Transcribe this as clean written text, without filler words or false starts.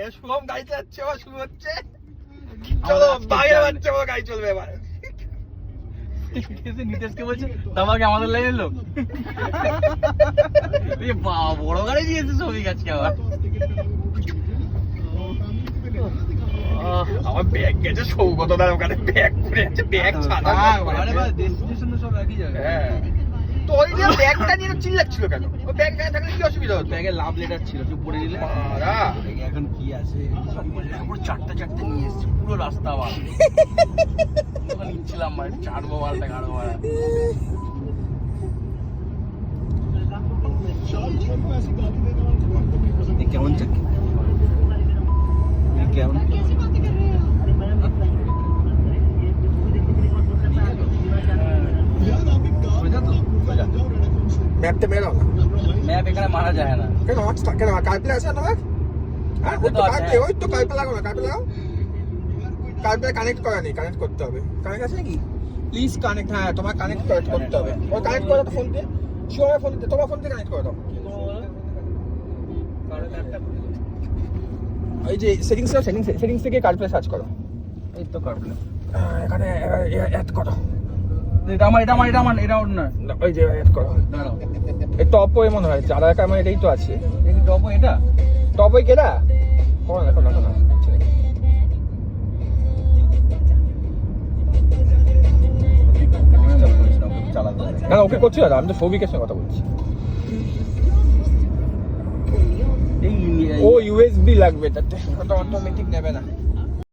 এ শুভম গাড়ি চালাচ্ছে, ও শুরু হচ্ছে। চলো বাইরে বাচ্চা বড় গাড়ি চলবে এবার। নিতেশকে বলছে তোমাকে আমাদের লাইন এলো বড় গাড়ি দিয়েছে ছবি আজকে আবার। আমার ব্যাগ গেছে সৌগতদার ওখানে, ব্যাগ পড়ে আছে, ব্যাগ ছাড়া। ডেস্টিনেশনে সব একই জায়গায়। হ্যাঁ তো ওই যে ব্যাগটা নিয়ে চিল্লাচ্ছিল কেন? ও ব্যাগ না থাকলে কি অসুবিধা হতো? ব্যাগে লাভ লেটার ছিল, তুই পড়ে নিলে। মারা এখন কি আছে সব পুরো চারটে নিয়ে এসেছি, পুরো রাস্তা বার ওখানে নিচ্ছিলাম মানে চারবো বালটা গাড়ো মারা। কেমন চাকরি কেমন ম্যাপটা মেলাও না। ম্যাপ এখানে মারা যায় না। কেন হটস্টার কেন কার্পে আছে না? আর ওই তো কার্পে, ওই তো কার্পে লাগাও না, কার্পে লাগাও। কার্পে কানেক্ট করা নেই, কানেক্ট করতে হবে। কানেক্ট আছে নাকি? প্লিজ কানেক্ট, হ্যাঁ তোমার কানেক্ট করতে হবে। ওই কানেক্ট করো তো ফোন দিয়ে, শিওর ফোন দিয়ে, তোমার ফোন দিয়ে কানেক্ট করে দাও। ওই যে সেটিংস থেকে কার্পে সার্চ করো। এই তো কার্পে এখানে অ্যাড করো। এটা ওর না। ওই যে অ্যাড করো। দাঁড়াও, এই টপ ওয়ে মনে হয় আধার কার্ড, মানে এটাই তো আছে। এই টপ এটা টপ ওয়ে কেডা? কোন দেখো না না না, ওকে করছি দাদা, আমি তো সৌভিকের সঙ্গে কথা বলছি। ও ইউএসবি লাগবে, তাতে অটোমেটিক নেবে না।